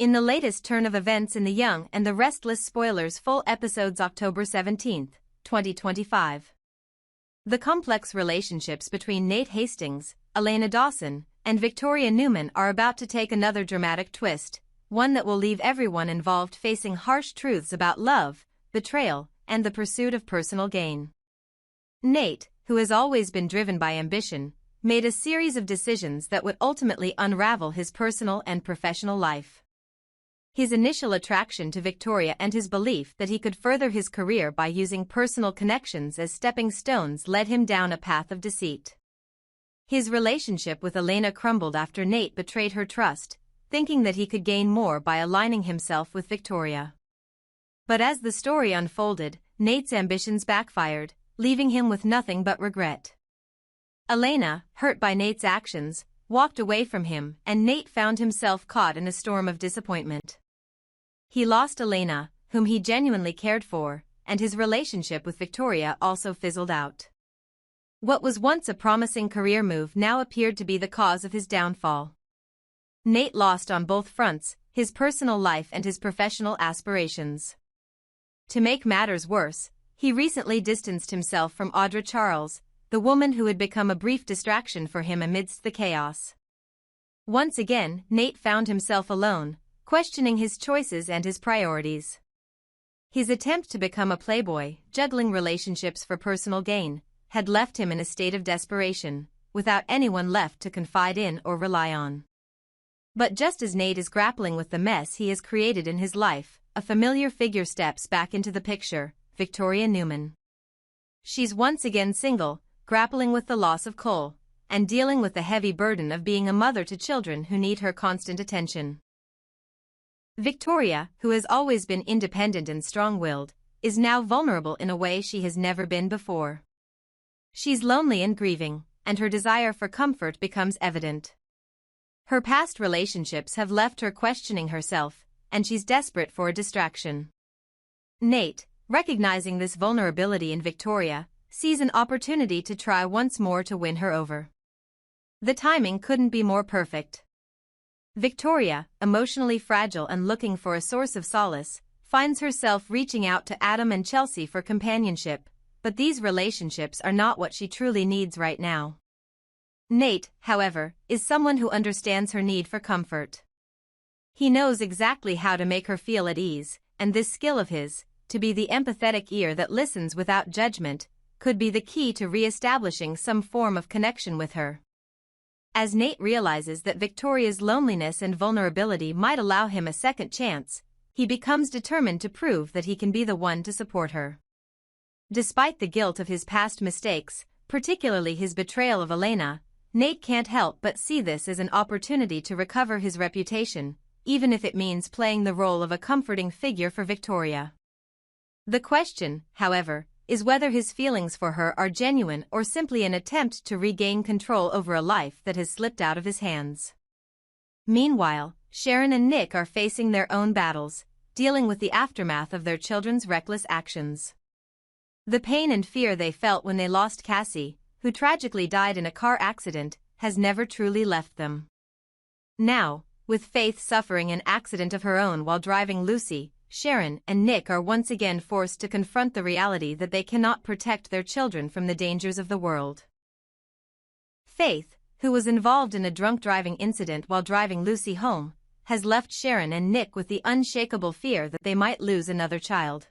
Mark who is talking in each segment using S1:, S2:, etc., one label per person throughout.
S1: In the latest turn of events in The Young and the Restless, spoilers, full episodes October 17, 2025. The complex relationships between Nate Hastings, Elena Dawson, and Victoria Newman are about to take another dramatic twist, one that will leave everyone involved facing harsh truths about love, betrayal, and the pursuit of personal gain. Nate, who has always been driven by ambition, made a series of decisions that would ultimately unravel his personal and professional life. His initial attraction to Victoria and his belief that he could further his career by using personal connections as stepping stones led him down a path of deceit. His relationship with Elena crumbled after Nate betrayed her trust, thinking that he could gain more by aligning himself with Victoria. But as the story unfolded, Nate's ambitions backfired, leaving him with nothing but regret. Elena, hurt by Nate's actions, walked away from him, and Nate found himself caught in a storm of disappointment. He lost Elena, whom he genuinely cared for, and his relationship with Victoria also fizzled out. What was once a promising career move now appeared to be the cause of his downfall. Nate lost on both fronts, his personal life and his professional aspirations. To make matters worse, he recently distanced himself from Audra Charles, the woman who had become a brief distraction for him amidst the chaos. Once again, Nate found himself alone, questioning his choices and his priorities. His attempt to become a playboy, juggling relationships for personal gain, had left him in a state of desperation, without anyone left to confide in or rely on. But just as Nate is grappling with the mess he has created in his life, a familiar figure steps back into the picture: Victoria Newman. She's once again single, grappling with the loss of Cole, and dealing with the heavy burden of being a mother to children who need her constant attention. Victoria, who has always been independent and strong-willed, is now vulnerable in a way she has never been before. She's lonely and grieving, and her desire for comfort becomes evident. Her past relationships have left her questioning herself, and she's desperate for a distraction. Nate, recognizing this vulnerability in Victoria, sees an opportunity to try once more to win her over. The timing couldn't be more perfect. Victoria, emotionally fragile and looking for a source of solace, finds herself reaching out to Adam and Chelsea for companionship, but these relationships are not what she truly needs right now. Nate, however, is someone who understands her need for comfort. He knows exactly how to make her feel at ease, and this skill of his, to be the empathetic ear that listens without judgment, could be the key to re-establishing some form of connection with her. As Nate realizes that Victoria's loneliness and vulnerability might allow him a second chance, he becomes determined to prove that he can be the one to support her. Despite the guilt of his past mistakes, particularly his betrayal of Elena, Nate can't help but see this as an opportunity to recover his reputation, even if it means playing the role of a comforting figure for Victoria. The question, however, is whether his feelings for her are genuine or simply an attempt to regain control over a life that has slipped out of his hands. Meanwhile, Sharon and Nick are facing their own battles, dealing with the aftermath of their children's reckless actions. The pain and fear they felt when they lost Cassie, who tragically died in a car accident, has never truly left them. Now, with Faith suffering an accident of her own while driving Lucy, Sharon and Nick are once again forced to confront the reality that they cannot protect their children from the dangers of the world. Faith, who was involved in a drunk driving incident while driving Lucy home, has left Sharon and Nick with the unshakable fear that they might lose another child.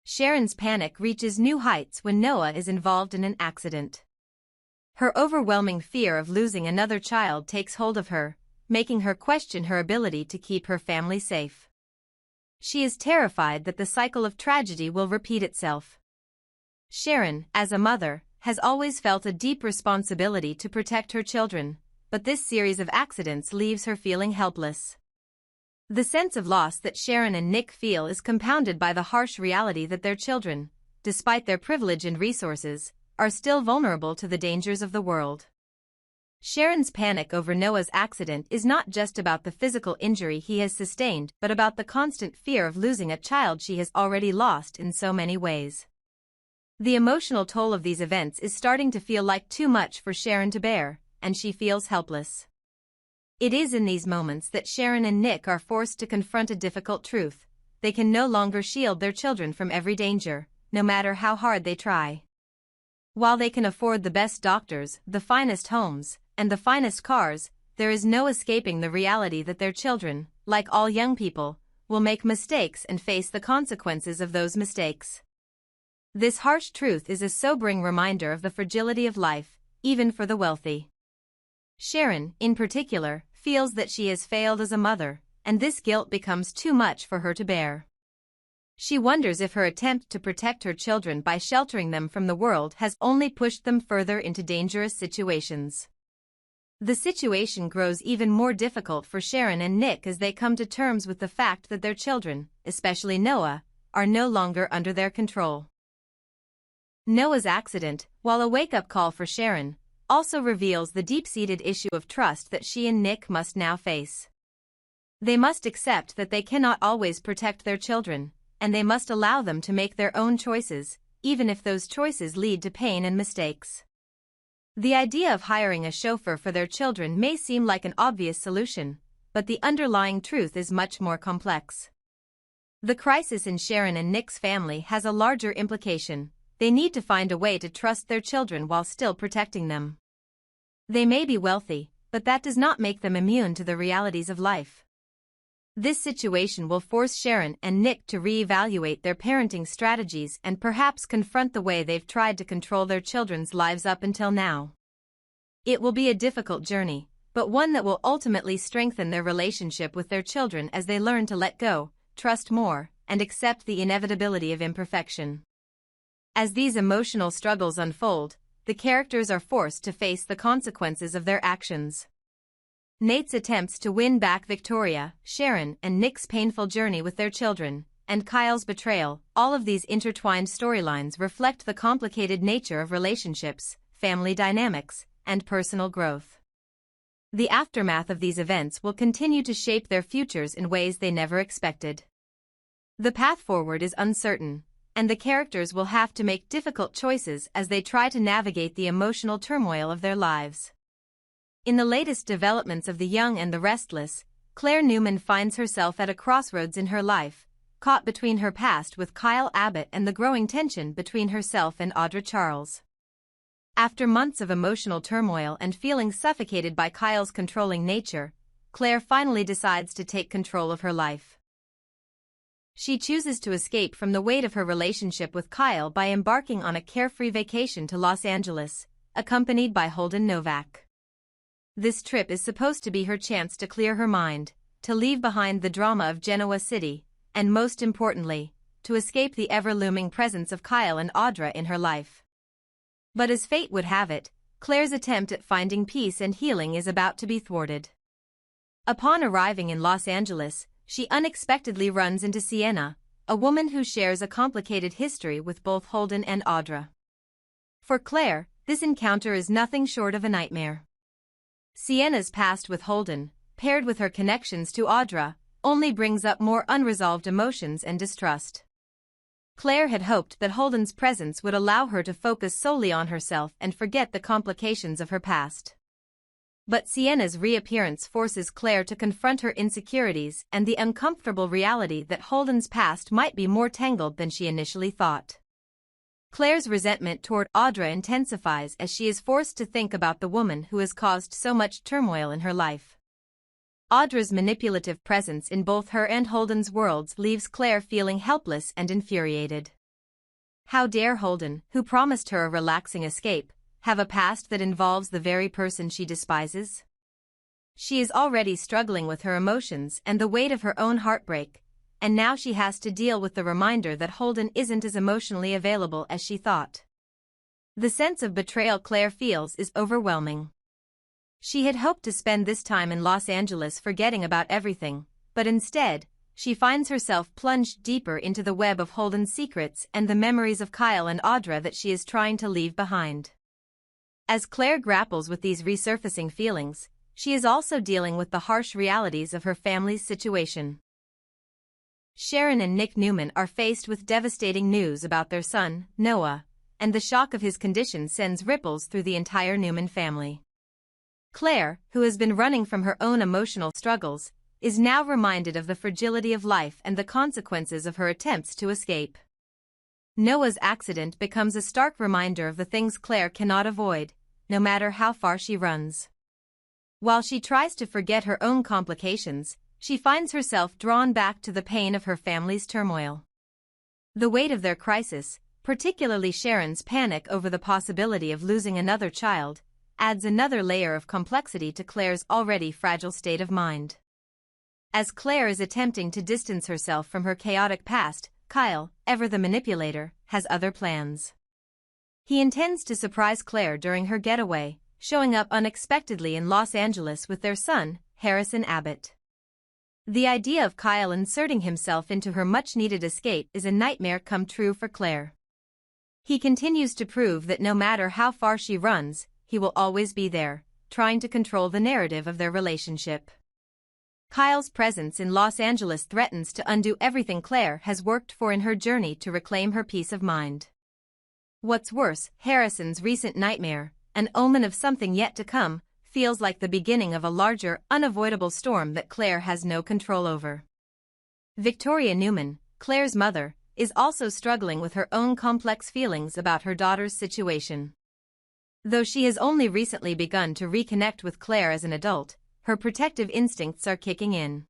S1: Sharon's panic reaches new heights when Noah is involved in an accident. Her overwhelming fear of losing another child takes hold of her, making her question her ability to keep her family safe. She is terrified that the cycle of tragedy will repeat itself. Sharon, as a mother, has always felt a deep responsibility to protect her children, but this series of accidents leaves her feeling helpless. The sense of loss that Sharon and Nick feel is compounded by the harsh reality that their children, despite their privilege and resources, are still vulnerable to the dangers of the world. Sharon's panic over Noah's accident is not just about the physical injury he has sustained but about the constant fear of losing a child she has already lost in so many ways. The emotional toll of these events is starting to feel like too much for Sharon to bear, and she feels helpless. It is in these moments that Sharon and Nick are forced to confront a difficult truth. They can no longer shield their children from every danger, no matter how hard they try. While they can afford the best doctors, the finest homes, and the finest cars, there is no escaping the reality that their children, like all young people, will make mistakes and face the consequences of those mistakes. This harsh truth is a sobering reminder of the fragility of life, even for the wealthy. Sharon, in particular, feels that she has failed as a mother, and this guilt becomes too much for her to bear. She wonders if her attempt to protect her children by sheltering them from the world has only pushed them further into dangerous situations. The situation grows even more difficult for Sharon and Nick as they come to terms with the fact that their children, especially Noah, are no longer under their control. Noah's accident, while a wake-up call for Sharon, also reveals the deep-seated issue of trust that she and Nick must now face. They must accept that they cannot always protect their children, and they must allow them to make their own choices, even if those choices lead to pain and mistakes. The idea of hiring a chauffeur for their children may seem like an obvious solution, but the underlying truth is much more complex. The crisis in Sharon and Nick's family has a larger implication. They need to find a way to trust their children while still protecting them. They may be wealthy, but that does not make them immune to the realities of life. This situation will force Sharon and Nick to reevaluate their parenting strategies and perhaps confront the way they've tried to control their children's lives up until now. It will be a difficult journey, but one that will ultimately strengthen their relationship with their children as they learn to let go, trust more, and accept the inevitability of imperfection. As these emotional struggles unfold, the characters are forced to face the consequences of their actions. Nate's attempts to win back Victoria, Sharon and Nick's painful journey with their children, and Kyle's betrayal, all of these intertwined storylines reflect the complicated nature of relationships, family dynamics, and personal growth. The aftermath of these events will continue to shape their futures in ways they never expected. The path forward is uncertain, and the characters will have to make difficult choices as they try to navigate the emotional turmoil of their lives. In the latest developments of The Young and the Restless, Claire Newman finds herself at a crossroads in her life, caught between her past with Kyle Abbott and the growing tension between herself and Audra Charles. After months of emotional turmoil and feeling suffocated by Kyle's controlling nature, Claire finally decides to take control of her life. She chooses to escape from the weight of her relationship with Kyle by embarking on a carefree vacation to Los Angeles, accompanied by Holden Novak. This trip is supposed to be her chance to clear her mind, to leave behind the drama of Genoa City, and most importantly, to escape the ever-looming presence of Kyle and Audra in her life. But as fate would have it, Claire's attempt at finding peace and healing is about to be thwarted. Upon arriving in Los Angeles, she unexpectedly runs into Sienna, a woman who shares a complicated history with both Holden and Audra. For Claire, this encounter is nothing short of a nightmare. Sienna's past with Holden, paired with her connections to Audra, only brings up more unresolved emotions and distrust. Claire had hoped that Holden's presence would allow her to focus solely on herself and forget the complications of her past. But Sienna's reappearance forces Claire to confront her insecurities and the uncomfortable reality that Holden's past might be more tangled than she initially thought. Claire's resentment toward Audra intensifies as she is forced to think about the woman who has caused so much turmoil in her life. Audra's manipulative presence in both her and Holden's worlds leaves Claire feeling helpless and infuriated. How dare Holden, who promised her a relaxing escape, have a past that involves the very person she despises? She is already struggling with her emotions and the weight of her own heartbreak, and now she has to deal with the reminder that Holden isn't as emotionally available as she thought. The sense of betrayal Claire feels is overwhelming. She had hoped to spend this time in Los Angeles forgetting about everything, but instead, she finds herself plunged deeper into the web of Holden's secrets and the memories of Kyle and Audra that she is trying to leave behind. As Claire grapples with these resurfacing feelings, she is also dealing with the harsh realities of her family's situation. Sharon and Nick Newman are faced with devastating news about their son, Noah, and the shock of his condition sends ripples through the entire Newman family. Claire, who has been running from her own emotional struggles, is now reminded of the fragility of life and the consequences of her attempts to escape. Noah's accident becomes a stark reminder of the things Claire cannot avoid, no matter how far she runs. While she tries to forget her own complications, she finds herself drawn back to the pain of her family's turmoil. The weight of their crisis, particularly Sharon's panic over the possibility of losing another child, adds another layer of complexity to Claire's already fragile state of mind. As Claire is attempting to distance herself from her chaotic past, Kyle, ever the manipulator, has other plans. He intends to surprise Claire during her getaway, showing up unexpectedly in Los Angeles with their son, Harrison Abbott. The idea of Kyle inserting himself into her much-needed escape is a nightmare come true for Claire. He continues to prove that no matter how far she runs, he will always be there, trying to control the narrative of their relationship. Kyle's presence in Los Angeles threatens to undo everything Claire has worked for in her journey to reclaim her peace of mind. What's worse, Harrison's recent nightmare, an omen of something yet to come, feels like the beginning of a larger, unavoidable storm that Claire has no control over. Victoria Newman, Claire's mother, is also struggling with her own complex feelings about her daughter's situation. Though she has only recently begun to reconnect with Claire as an adult, her protective instincts are kicking in.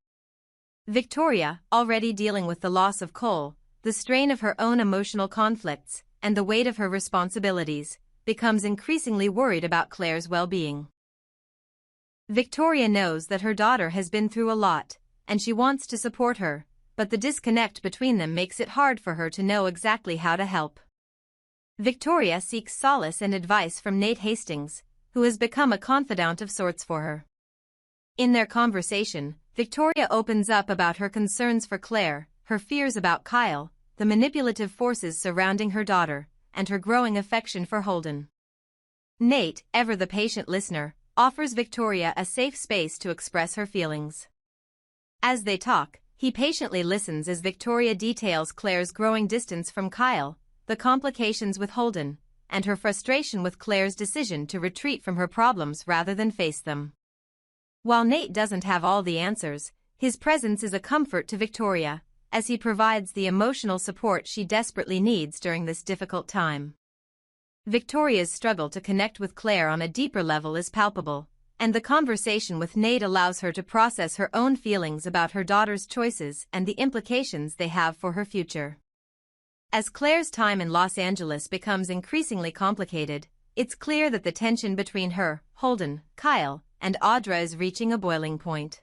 S1: Victoria, already dealing with the loss of Cole, the strain of her own emotional conflicts, and the weight of her responsibilities, becomes increasingly worried about Claire's well-being. Victoria knows that her daughter has been through a lot, and she wants to support her, but the disconnect between them makes it hard for her to know exactly how to help. Victoria seeks solace and advice from Nate Hastings, who has become a confidant of sorts for her. In their conversation, Victoria opens up about her concerns for Claire, her fears about Kyle, the manipulative forces surrounding her daughter, and her growing affection for Holden. Nate, ever the patient listener, offers Victoria a safe space to express her feelings. As they talk, he patiently listens as Victoria details Claire's growing distance from Kyle, the complications with Holden, and her frustration with Claire's decision to retreat from her problems rather than face them. While Nate doesn't have all the answers, his presence is a comfort to Victoria, as he provides the emotional support she desperately needs during this difficult time. Victoria's struggle to connect with Claire on a deeper level is palpable, and the conversation with Nate allows her to process her own feelings about her daughter's choices and the implications they have for her future. As Claire's time in Los Angeles becomes increasingly complicated, it's clear that the tension between her, Holden, Kyle, and Audra is reaching a boiling point.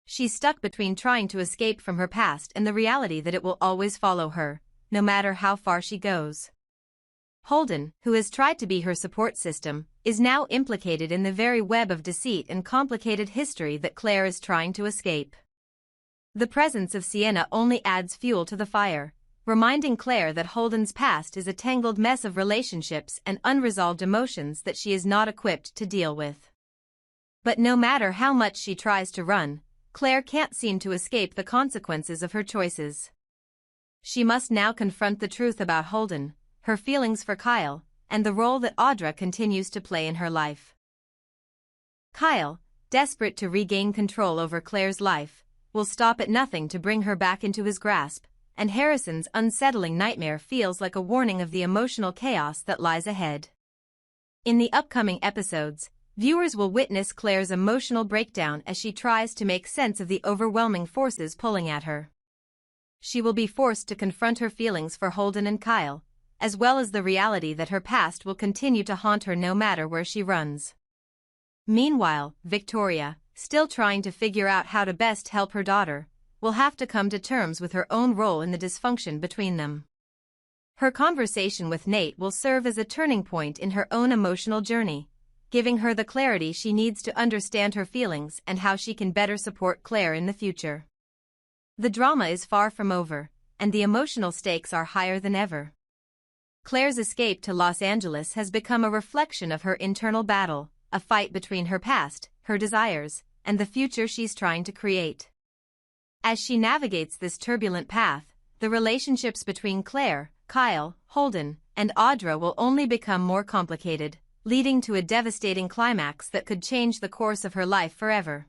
S1: She's stuck between trying to escape from her past and the reality that it will always follow her, no matter how far she goes. Holden, who has tried to be her support system, is now implicated in the very web of deceit and complicated history that Claire is trying to escape. The presence of Sienna only adds fuel to the fire, reminding Claire that Holden's past is a tangled mess of relationships and unresolved emotions that she is not equipped to deal with. But no matter how much she tries to run, Claire can't seem to escape the consequences of her choices. She must now confront the truth about Holden, her feelings for Kyle, and the role that Audra continues to play in her life. Kyle, desperate to regain control over Claire's life, will stop at nothing to bring her back into his grasp, and Harrison's unsettling nightmare feels like a warning of the emotional chaos that lies ahead. In the upcoming episodes, viewers will witness Claire's emotional breakdown as she tries to make sense of the overwhelming forces pulling at her. She will be forced to confront her feelings for Holden and Kyle, as well as the reality that her past will continue to haunt her no matter where she runs. Meanwhile, Victoria, still trying to figure out how to best help her daughter, will have to come to terms with her own role in the dysfunction between them. Her conversation with Nate will serve as a turning point in her own emotional journey, giving her the clarity she needs to understand her feelings and how she can better support Claire in the future. The drama is far from over, and the emotional stakes are higher than ever. Claire's escape to Los Angeles has become a reflection of her internal battle, a fight between her past, her desires, and the future she's trying to create. As she navigates this turbulent path, the relationships between Claire, Kyle, Holden, and Audra will only become more complicated, leading to a devastating climax that could change the course of her life forever.